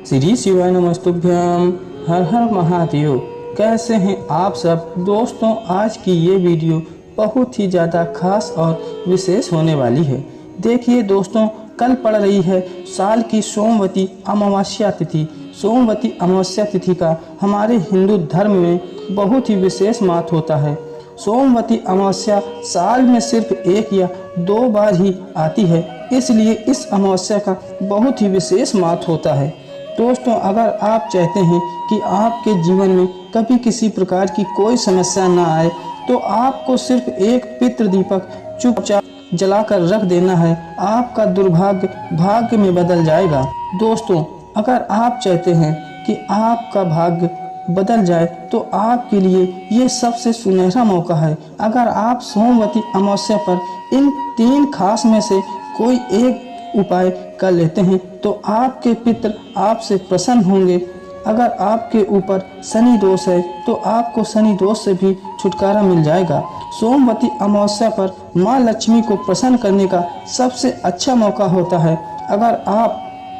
श्री शिवाय नमस्तुभ्यम। हर हर महादेव। कैसे हैं आप सब दोस्तों? आज की ये वीडियो बहुत ही ज़्यादा खास और विशेष होने वाली है। देखिए दोस्तों, कल पड़ रही है साल की सोमवती अमावस्या तिथि। सोमवती अमावस्या तिथि का हमारे हिंदू धर्म में बहुत ही विशेष महत्व होता है। सोमवती अमावस्या साल में सिर्फ एक या दो बार ही आती है, इसलिए इस अमावस्या का बहुत ही विशेष महत्व होता है। दोस्तों, अगर आप चाहते हैं कि आपके जीवन में कभी किसी प्रकार की कोई समस्या ना आए, तो आपको सिर्फ एक पितृ दीपक चुपचाप जलाकर रख देना है। आपका दुर्भाग्य भाग्य में बदल जाएगा। दोस्तों, अगर आप चाहते हैं कि आपका भाग्य बदल जाए, तो आपके लिए ये सबसे सुनहरा मौका है। अगर आप सोमवती अमावस्या पर इन 3 खास में से कोई एक उपाय कर लेते हैं, तो आपके पितृ आपसे प्रसन्न होंगे। अगर आपके ऊपर शनि दोष है, तो आपको शनि दोष से भी छुटकारा मिल जाएगा। सोमवती अमावस्या पर माँ लक्ष्मी को प्रसन्न करने का सबसे अच्छा मौका होता है। अगर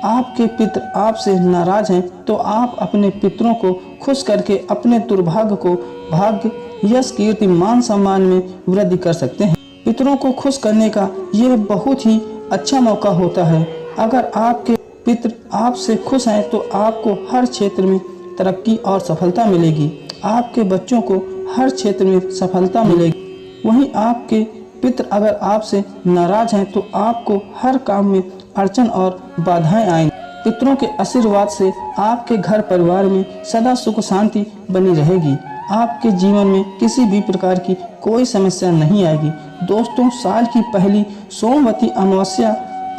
आपके पितृ आपसे नाराज हैं, तो आप अपने पितरों को खुश करके अपने दुर्भाग्य को भाग्य, यश, कीर्ति, मान सम्मान में वृद्धि कर सकते हैं। पितरों को खुश करने का यह बहुत ही अच्छा मौका होता है। अगर आपके पितृ आपसे खुश हैं, तो आपको हर क्षेत्र में तरक्की और सफलता मिलेगी। आपके बच्चों को हर क्षेत्र में सफलता मिलेगी। वहीं आपके पितृ अगर आपसे नाराज हैं, तो आपको हर काम में अड़चन और बाधाएं आएंगी। पितरों के आशीर्वाद से आपके घर परिवार में सदा सुख शांति बनी रहेगी। आपके जीवन में किसी भी प्रकार की कोई समस्या नहीं आएगी। दोस्तों, साल की पहली सोमवती अमावस्या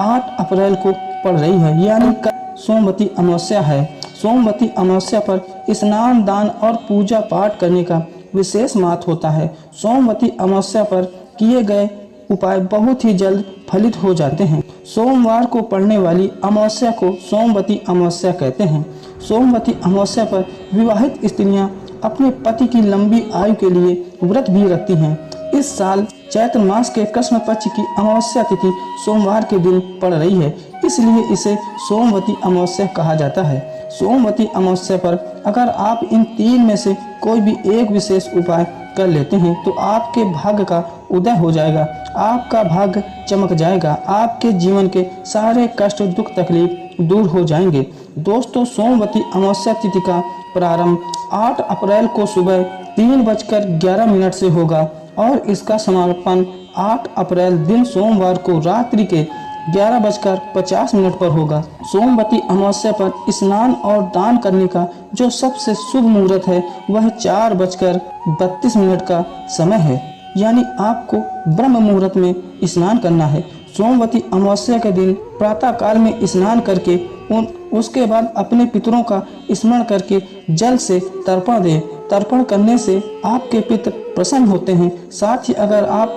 8 अप्रैल को पड़ रही है, यानी कल सोमवती अमावस्या है। सोमवती अमावस्या पर स्नान, दान और पूजा पाठ करने का विशेष महत्व होता है। सोमवती अमावस्या पर किए गए उपाय बहुत ही जल्द फलित हो जाते हैं। सोमवार को पड़ने वाली अमावस्या को सोमवती अमावस्या कहते हैं। सोमवती अमावस्या पर विवाहित स्त्रियां अपने पति की लंबी आयु के लिए व्रत भी रखती हैं। इस साल चैत्र मास के कृष्ण पक्ष की अमावस्या तिथि सोमवार के दिन पड़ रही है, इसलिए इसे सोमवती अमावस्या कहा जाता है। सोमवती अमावस्या पर अगर आप इन 3 में से कोई भी एक विशेष उपाय कर लेते हैं, तो आपके भाग्य का उदय हो जाएगा। आपका भाग्य चमक जाएगा। आपके जीवन के सारे कष्ट, दुख, तकलीफ दूर हो जाएंगे। दोस्तों, सोमवती अमावस्या तिथि का प्रारंभ 8 अप्रैल को सुबह 3:11 से होगा और इसका समापन 8 अप्रैल दिन सोमवार को रात्रि के 11:50 पर होगा। सोमवती अमावस्या पर स्नान और दान करने का जो सबसे शुभ मुहूर्त है, वह 4:32 का समय है, यानी आपको ब्रह्म मुहूर्त में स्नान करना है। सोमवती अमावस्या के दिन प्रातः काल में स्नान करके उसके बाद अपने पितरों का स्मरण करके जल से तर्पण दें। तर्पण करने से आपके पितृ प्रसन्न होते हैं। साथ ही अगर आप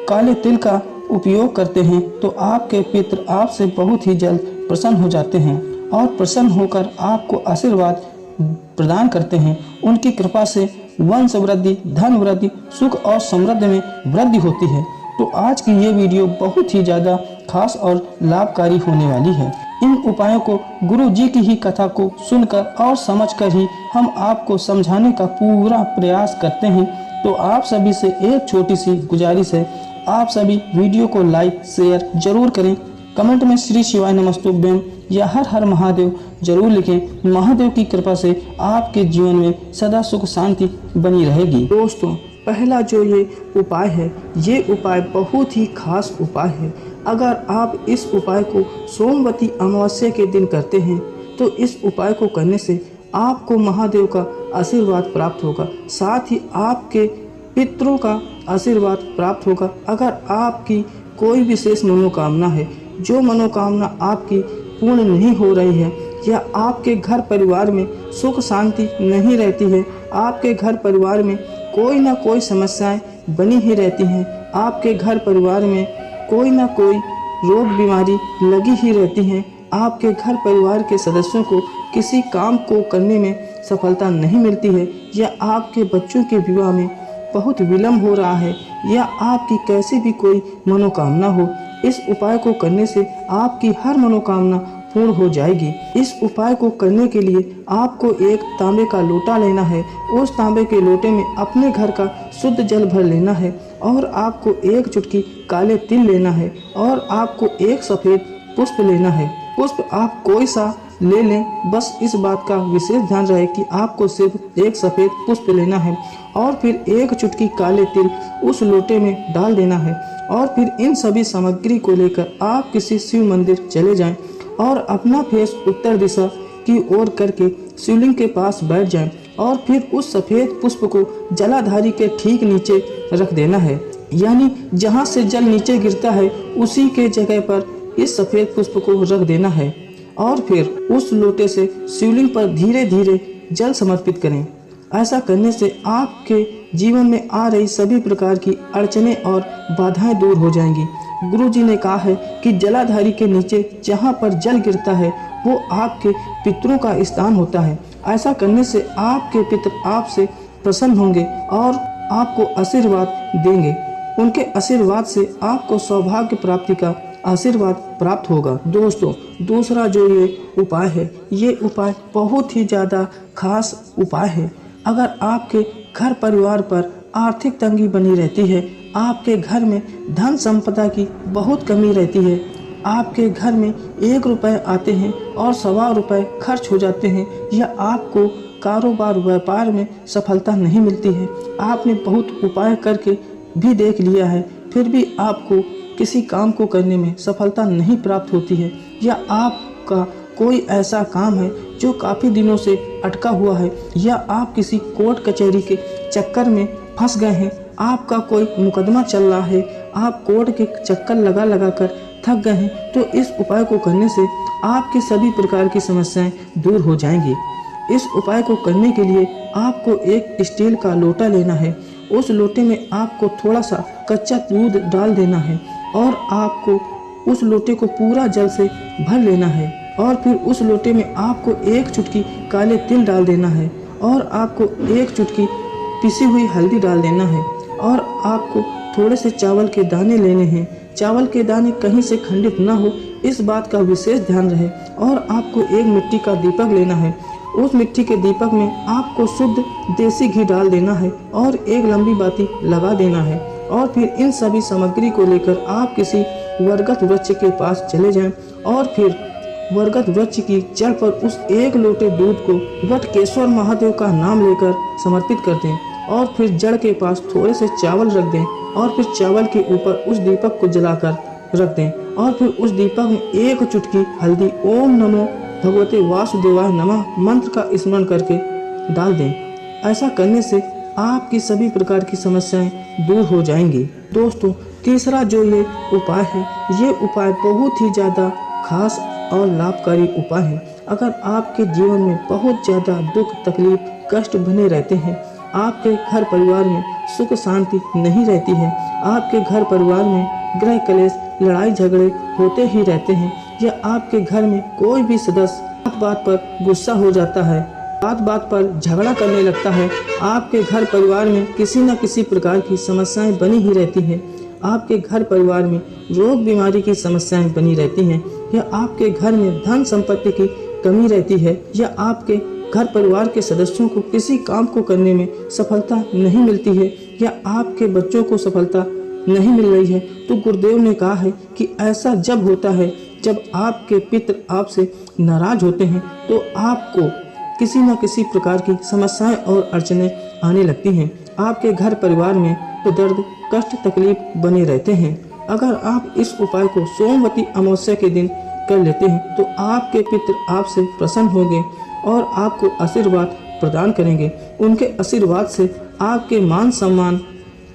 काले तिल का उपयोग करते हैं, तो आपके पितृ आपसे बहुत ही जल्द प्रसन्न हो जाते हैं और प्रसन्न होकर आपको आशीर्वाद प्रदान करते हैं। उनकी कृपा से वंश वृद्धि, धन वृद्धि, सुख और समृद्धि में वृद्धि होती है। तो आज की ये वीडियो बहुत ही ज़्यादा खास और लाभकारी होने वाली है। इन उपायों को गुरु जी की ही कथा को सुनकर और समझकर ही हम आपको समझाने का पूरा प्रयास करते हैं। तो आप सभी से एक छोटी सी गुजारिश है, आप सभी वीडियो को लाइक शेयर जरूर करें। कमेंट में श्री शिवाय नमस्तुभ्यम या हर हर महादेव जरूर लिखें। महादेव की कृपा से आपके जीवन में सदा सुख शांति बनी रहेगी। दोस्तों, पहला जो ये उपाय है, ये उपाय बहुत ही खास उपाय है। अगर आप इस उपाय को सोमवती अमावस्या के दिन करते हैं, तो इस उपाय को करने से आपको महादेव का आशीर्वाद प्राप्त होगा। साथ ही आपके पितरों का आशीर्वाद प्राप्त होगा। अगर आपकी कोई विशेष मनोकामना है, जो मनोकामना आपकी पूर्ण नहीं हो रही है, या आपके घर परिवार में सुख शांति नहीं रहती है, आपके घर परिवार में कोई ना कोई समस्याएं बनी ही रहती हैं, आपके घर परिवार में कोई ना कोई रोग बीमारी लगी ही रहती हैं, आपके घर परिवार के सदस्यों को किसी काम को करने में सफलता नहीं मिलती है, या आपके बच्चों के विवाह में बहुत विलम्ब हो रहा है, या आपकी कैसी भी कोई मनोकामना हो, इस उपाय को करने से आपकी हर मनोकामना पूर्ण हो जाएगी। इस उपाय को करने के लिए आपको एक तांबे का लोटा लेना है। उस तांबे के लोटे में अपने घर का शुद्ध जल भर लेना है और आपको एक चुटकी काले तिल लेना है और आपको एक सफ़ेद पुष्प लेना है। पुष्प आप कोई सा ले लें, बस इस बात का विशेष ध्यान रहे कि आपको सिर्फ एक सफ़ेद पुष्प लेना है और फिर एक चुटकी काले तिल उस लोटे में डाल देना है और फिर इन सभी सामग्री को लेकर आप किसी शिव मंदिर चले जाएं और अपना फेस उत्तर दिशा की ओर करके शिवलिंग के पास बैठ जाएं और फिर उस सफ़ेद पुष्प को जलाधारी के ठीक नीचे रख देना है। यानी जहां से जल नीचे गिरता है उसी के जगह पर इस सफ़ेद पुष्प को रख देना है और फिर उस लोटे से शिवलिंग पर धीरे धीरे जल समर्पित करें। ऐसा करने से आपके जीवन में आ रही सभी प्रकार की अड़चनें और बाधाएं दूर हो जाएंगी। गुरु जी ने कहा है कि जलाधारी के नीचे जहां पर जल गिरता है वो आपके पितरों का स्थान होता है। ऐसा करने से आपके पितर आपसे प्रसन्न होंगे और आपको आशीर्वाद देंगे। उनके आशीर्वाद से आपको सौभाग्य प्राप्ति का आशीर्वाद प्राप्त होगा। दोस्तों, दूसरा जो ये उपाय है, ये उपाय बहुत ही ज़्यादा खास उपाय है। अगर आपके घर परिवार पर आर्थिक तंगी बनी रहती है, आपके घर में धन संपदा की बहुत कमी रहती है, आपके घर में 1 रुपए आते हैं और 1.25 रुपए खर्च हो जाते हैं, या आपको कारोबार व्यापार में सफलता नहीं मिलती है, आपने बहुत उपाय करके भी देख लिया है, फिर भी आपको किसी काम को करने में सफलता नहीं प्राप्त होती है, या आपका कोई ऐसा काम है जो काफ़ी दिनों से अटका हुआ है, या आप किसी कोर्ट कचहरी के चक्कर में फंस गए हैं, आपका कोई मुकदमा चल रहा है, आप कोर्ट के चक्कर लगा लगा कर थक गए हैं, तो इस उपाय को करने से आपकी सभी प्रकार की समस्याएं दूर हो जाएंगी। इस उपाय को करने के लिए आपको एक स्टील का लोटा लेना है। उस लोटे में आपको थोड़ा सा कच्चा दूध डाल देना है और आपको उस लोटे को पूरा जल से भर लेना है और फिर उस लोटे में आपको एक चुटकी काले तिल डाल देना है और आपको एक चुटकी पिसी हुई हल्दी डाल देना है और आपको थोड़े से चावल के दाने लेने हैं। चावल के दाने कहीं से खंडित ना हो, इस बात का विशेष ध्यान रहे। और आपको एक मिट्टी का दीपक लेना है। उस मिट्टी के दीपक में आपको शुद्ध देसी घी डाल देना है और एक लंबी बाती लगा देना है और फिर इन सभी सामग्री को लेकर आप किसी बरगद वृक्ष के पास चले जाएं और फिर बरगद वृक्ष की जड़ पर उस एक लोटे दूध को वटकेश्वर महादेव का नाम लेकर समर्पित कर दें और फिर जड़ के पास थोड़े से चावल रख दें और फिर चावल के ऊपर उस दीपक को जलाकर रख दें और फिर उस दीपक में एक चुटकी हल्दी ओम नमो भगवते वासुदेवाय नमः मंत्र का स्मरण करके डाल दें। ऐसा करने से आपकी सभी प्रकार की समस्याएं दूर हो जाएंगी। दोस्तों, तीसरा जो ये उपाय है, ये उपाय बहुत ही ज़्यादा खास और लाभकारी उपाय है। अगर आपके जीवन में बहुत ज़्यादा दुख तकलीफ कष्ट बने रहते हैं, आपके घर परिवार में सुख शांति नहीं रहती है, आपके घर परिवार में गृह कलेश लड़ाई झगड़े होते ही रहते हैं, या आपके घर में कोई भी सदस्य बात बात पर गुस्सा हो जाता है, बात बात पर झगड़ा करने लगता है, आपके घर परिवार में किसी न किसी प्रकार की समस्याएं बनी ही रहती हैं, आपके घर परिवार में रोग बीमारी की समस्याएं बनी रहती हैं, या आपके घर में धन संपत्ति की कमी रहती है, या आपके घर परिवार के सदस्यों को किसी काम को करने में सफलता नहीं मिलती है, या आपके बच्चों को सफलता नहीं मिल रही है, तो गुरुदेव ने कहा है कि ऐसा जब होता है जब आपके पितर आपसे नाराज होते हैं, तो आपको किसी न किसी प्रकार की समस्याएं और अड़चनें आने लगती हैं। आपके घर परिवार में तो दर्द कष्ट तकलीफ बने रहते हैं। अगर आप इस उपाय को सोमवती अमावस्या के दिन कर लेते हैं तो आपके पितर आपसे प्रसन्न होंगे और आपको आशीर्वाद प्रदान करेंगे। उनके आशीर्वाद से आपके मान सम्मान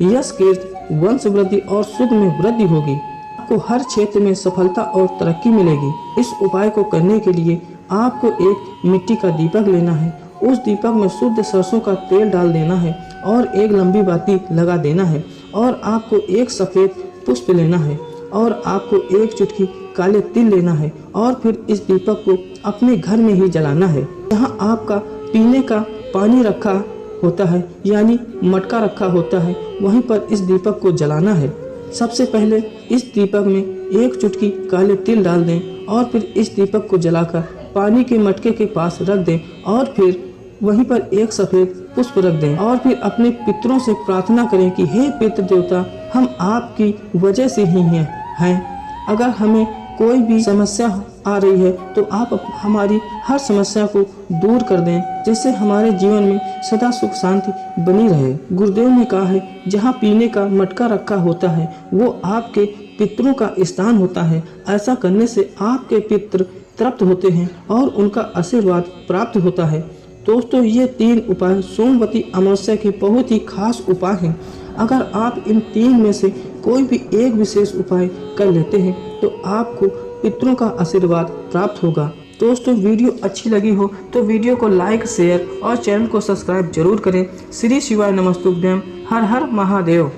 यश कीर्ति वंश वृद्धि और सुख में वृद्धि होगी। आपको हर क्षेत्र में सफलता और तरक्की मिलेगी। इस उपाय को करने के लिए आपको एक मिट्टी का दीपक लेना है। उस दीपक में शुद्ध सरसों का तेल डाल देना है और एक लंबी बाती लगा देना है और आपको एक सफ़ेद पुष्प लेना है और आपको एक चुटकी काले तिल लेना है और फिर इस दीपक को अपने घर में ही जलाना है। जहाँ आपका पीने का पानी रखा होता है यानी मटका रखा होता है, वहीं पर इस दीपक को जलाना है। सबसे पहले इस दीपक में एक चुटकी काले तिल डाल दें और फिर इस दीपक को जलाकर पानी के मटके के पास रख दें और फिर वहीं पर एक सफेद पुष्प रख दें और फिर अपने पितरों से प्रार्थना करें कि हे पितृ देवता, हम आपकी वजह से ही हैं। अगर हमें कोई भी समस्या आ रही है तो आप हमारी हर समस्या को दूर कर दें, जिससे हमारे जीवन में सदा सुख शांति बनी रहे। गुरुदेव ने कहा है, जहाँ पीने का मटका रखा होता है वो आपके पितरों का स्थान होता है। ऐसा करने से आपके पितृ तृप्त होते हैं और उनका आशीर्वाद प्राप्त होता है। दोस्तों, ये 3 उपाय सोमवती अमावस्या के बहुत ही खास उपाय हैं। अगर आप इन 3 में से कोई भी एक विशेष उपाय कर लेते हैं तो आपको पितरों का आशीर्वाद प्राप्त होगा। दोस्तों, वीडियो अच्छी लगी हो तो वीडियो को लाइक, शेयर और चैनल को सब्सक्राइब जरूर करें। श्री शिवाय नमस्तुभ्यम। हर हर महादेव।